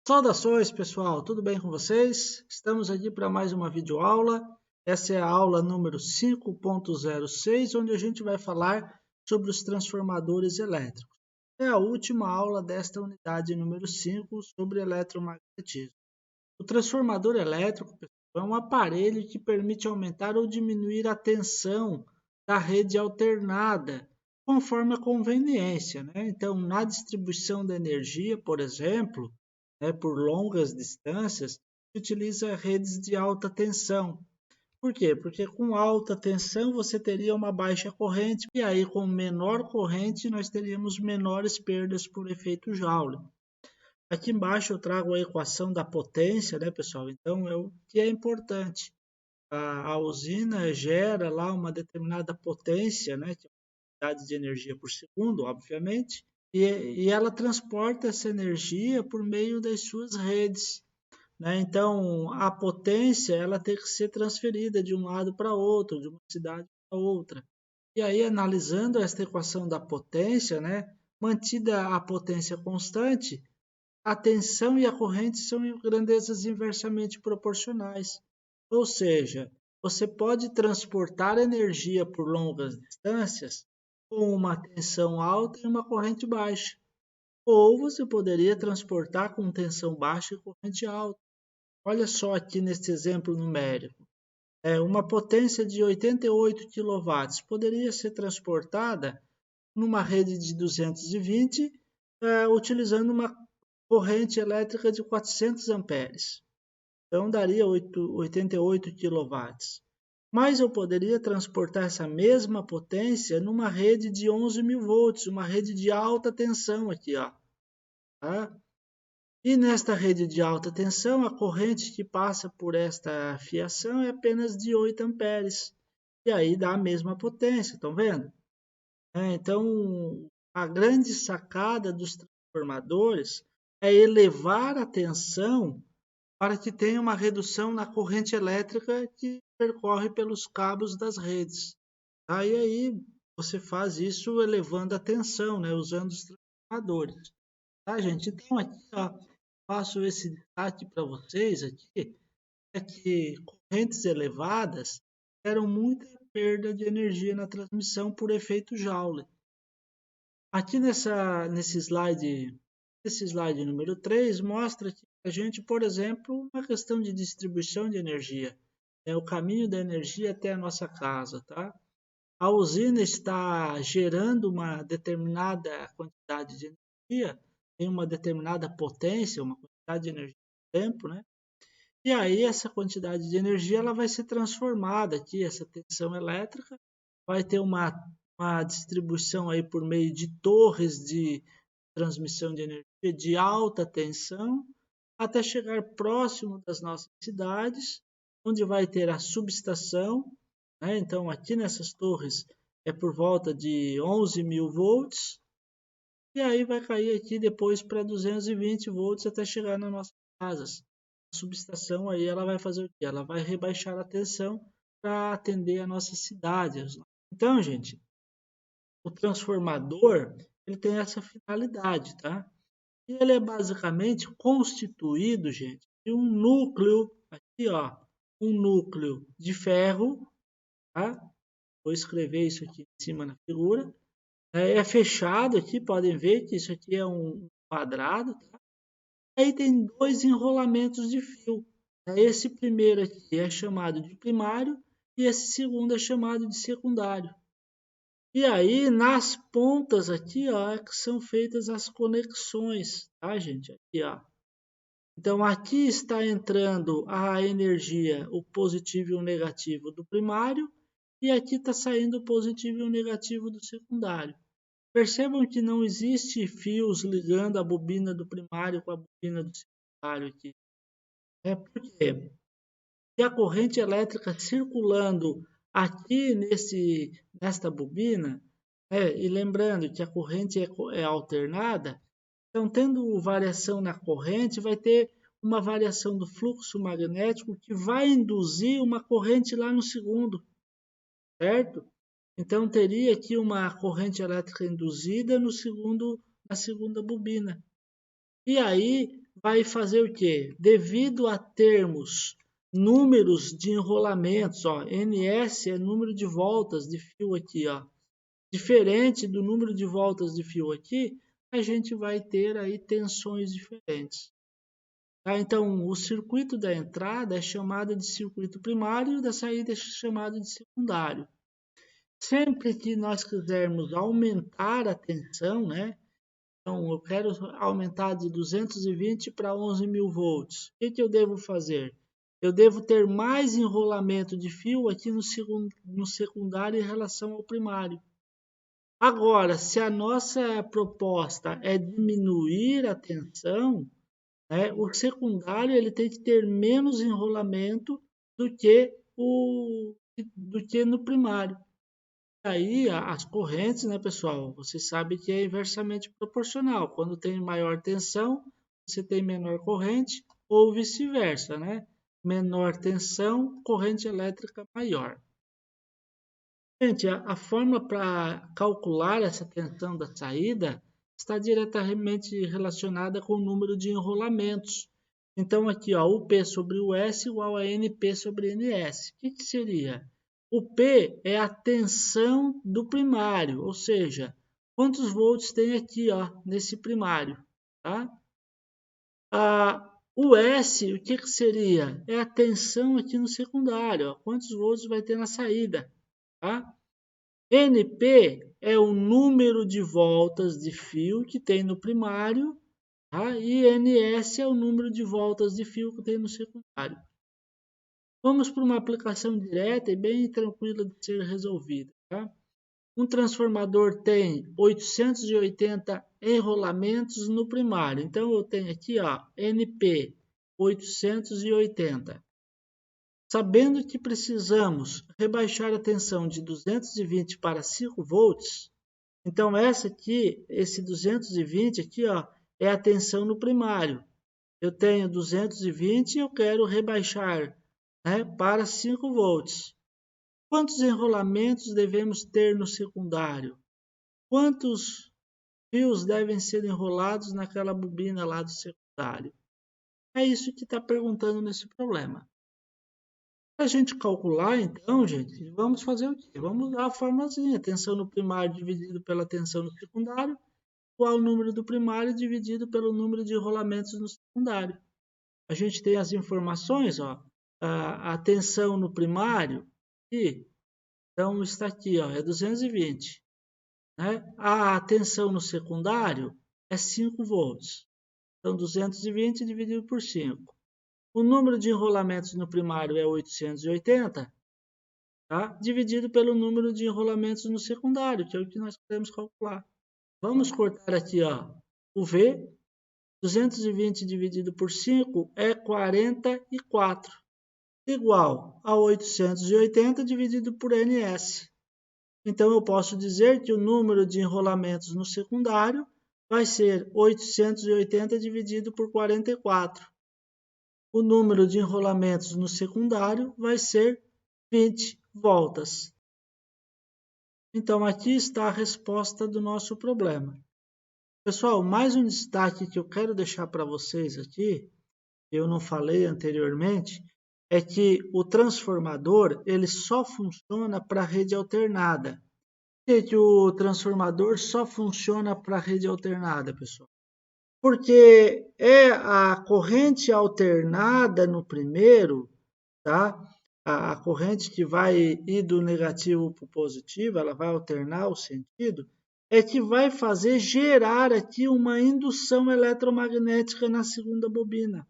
Saudações, pessoal, tudo bem com vocês? Estamos aqui para mais uma videoaula. Essa é a aula número 5.06, onde a gente vai falar sobre os transformadores elétricos. É a última aula desta unidade número 5 sobre eletromagnetismo. O transformador elétrico, pessoal, é um aparelho que permite aumentar ou diminuir a tensão da rede alternada, conforme a conveniência, né? Então, na distribuição da energia, por exemplo, por longas distâncias, se utiliza redes de alta tensão. Por quê? Porque com alta tensão você teria uma baixa corrente, e aí com menor corrente nós teríamos menores perdas por efeito Joule. Aqui embaixo eu trago a equação da potência, né, pessoal? Então, é o que é importante. A usina gera lá uma determinada potência, né, que é a unidade de energia por segundo, obviamente, e ela transporta essa energia por meio das suas redes, né? Então, a potência ela tem que ser transferida de um lado para outro, de uma cidade para outra. E aí, analisando esta equação da potência, né, mantida a potência constante, a tensão e a corrente são grandezas inversamente proporcionais. Ou seja, você pode transportar energia por longas distâncias com uma tensão alta e uma corrente baixa. Ou você poderia transportar com tensão baixa e corrente alta. Olha só aqui neste exemplo numérico. Uma potência de 88 kW poderia ser transportada numa rede de 220, utilizando uma corrente elétrica de 400 amperes. Então, daria 88 kW. Mas eu poderia transportar essa mesma potência numa rede de 11.000 volts, uma rede de alta tensão aqui, ó. Tá? E nesta rede de alta tensão, a corrente que passa por esta fiação é apenas de 8 amperes. E aí dá a mesma potência, estão vendo? Então, a grande sacada dos transformadores é elevar a tensão para que tenha uma redução na corrente elétrica que percorre pelos cabos das redes. Tá? E aí você faz isso elevando a tensão, né? Usando os transformadores. Tá, gente? Então, aqui ó, faço esse destaque para vocês aqui, é que correntes elevadas geram muita perda de energia na transmissão por efeito Joule. Aqui nesse slide número 3, mostra que a gente, por exemplo, uma questão de distribuição de energia, o caminho da energia até a nossa casa, tá? A usina está gerando uma determinada quantidade de energia, tem uma determinada potência, uma quantidade de energia no tempo, né? E aí essa quantidade de energia ela vai ser transformada aqui, essa tensão elétrica vai ter uma distribuição aí por meio de torres de transmissão de energia de alta tensão até chegar próximo das nossas cidades, onde vai ter a subestação, né? Então aqui nessas torres é por volta de 11.000 volts, e aí vai cair aqui depois para 220 volts até chegar nas nossas casas. A subestação aí ela vai fazer o quê? Ela vai rebaixar a tensão para atender a nossa cidade. Então, gente, o transformador ele tem essa finalidade, tá? E ele é basicamente constituído, gente, de um núcleo, aqui ó, um núcleo de ferro, tá? Vou escrever isso aqui em cima na figura. É fechado aqui, podem ver que isso aqui é um quadrado, tá? Aí tem dois enrolamentos de fio. Esse primeiro aqui é chamado de primário e esse segundo é chamado de secundário. E aí, nas pontas aqui, ó, é que são feitas as conexões, tá, gente? Aqui, ó. Então, aqui está entrando a energia, o positivo e o negativo do primário, e aqui está saindo o positivo e o negativo do secundário. Percebam que não existe fios ligando a bobina do primário com a bobina do secundário aqui. Porque se a corrente elétrica circulando aqui nesta bobina, e lembrando que a corrente é alternada, então tendo variação na corrente, vai ter uma variação do fluxo magnético que vai induzir uma corrente lá no segundo, certo? Então teria aqui uma corrente elétrica induzida na segunda bobina. E aí vai fazer o quê? Devido a termos números de enrolamentos, ó, NS é número de voltas de fio aqui, ó. Diferente do número de voltas de fio aqui, a gente vai ter aí tensões diferentes. Tá? Então, o circuito da entrada é chamado de circuito primário e o da saída é chamado de secundário. Sempre que nós quisermos aumentar a tensão, né? Então, eu quero aumentar de 220 para 11.000 volts. O que eu devo fazer? Eu devo ter mais enrolamento de fio aqui no secundário em relação ao primário. Agora, se a nossa proposta é diminuir a tensão, né, o secundário ele tem que ter menos enrolamento do que no primário. Aí as correntes, né, pessoal? Você sabe que é inversamente proporcional. Quando tem maior tensão, você tem menor corrente, ou vice-versa, né? Menor tensão, corrente elétrica maior. Gente, a forma para calcular essa tensão da saída está diretamente relacionada com o número de enrolamentos. Então, aqui, ó, o P sobre o S igual a NP sobre NS. O que seria? O P é a tensão do primário, ou seja, quantos volts tem aqui, ó, nesse primário, tá? O S, o que seria? É a tensão aqui no secundário, ó, quantos volts vai ter na saída, tá? NP é o número de voltas de fio que tem no primário, tá? E NS é o número de voltas de fio que tem no secundário. Vamos para uma aplicação direta e bem tranquila de ser resolvida. Tá? Um transformador tem 880 enrolamentos no primário. Então, eu tenho aqui ó, NP 880. Sabendo que precisamos rebaixar a tensão de 220 para 5 volts, então esse 220 aqui ó, é a tensão no primário. Eu tenho 220 e eu quero rebaixar, né, para 5 volts. Quantos enrolamentos devemos ter no secundário? Quantos fios devem ser enrolados naquela bobina lá do secundário? É isso que está perguntando nesse problema. Para a gente calcular, então, gente, vamos fazer o quê? Vamos usar a formulazinha. Tensão no primário dividido pela tensão no secundário, igual ao número do primário dividido pelo número de enrolamentos no secundário. A gente tem as informações, ó, a tensão no primário, e então está aqui, ó, é 220. Né? A tensão no secundário é 5 volts. Então, 220 dividido por 5. O número de enrolamentos no primário é 880, tá? Dividido pelo número de enrolamentos no secundário, que é o que nós queremos calcular. Vamos cortar aqui ó, o V. 220 dividido por 5 é 44, igual a 880 dividido por NS. Então, eu posso dizer que o número de enrolamentos no secundário vai ser 880 dividido por 44. O número de enrolamentos no secundário vai ser 20 voltas. Então, aqui está a resposta do nosso problema. Pessoal, mais um destaque que eu quero deixar para vocês aqui, eu não falei anteriormente, é que o transformador ele só funciona para rede alternada. Por que o transformador só funciona para rede alternada, pessoal? Porque é a corrente alternada no primeiro, tá? A corrente que vai ir do negativo para o positivo, ela vai alternar o sentido, é que vai fazer gerar aqui uma indução eletromagnética na segunda bobina.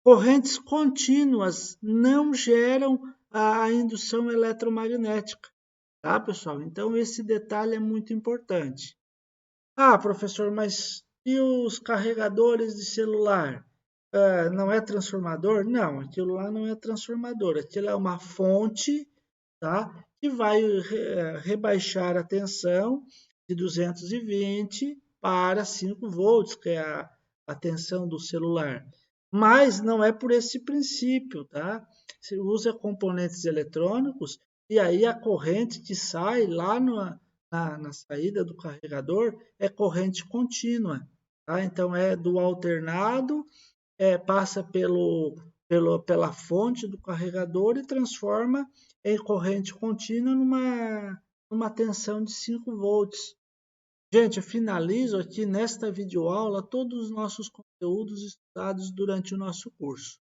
Correntes contínuas não geram a indução eletromagnética, tá, pessoal? Então, esse detalhe é muito importante. Ah, professor, mas e os carregadores de celular? Não é transformador? Não, aquilo lá não é transformador. Aquilo é uma fonte, tá? Que vai rebaixar a tensão de 220 para 5 volts, que é a tensão do celular. Mas não é por esse princípio, tá? Você usa componentes eletrônicos e aí a corrente que sai lá na saída do carregador é corrente contínua. Tá? Então, é do alternado, passa pela fonte do carregador e transforma em corrente contínua numa tensão de 5 volts. Gente, eu finalizo aqui nesta videoaula todos os nossos conteúdos estudados durante o nosso curso.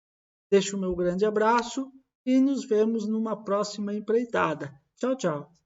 Deixo o meu grande abraço e nos vemos numa próxima empreitada. Tchau, tchau.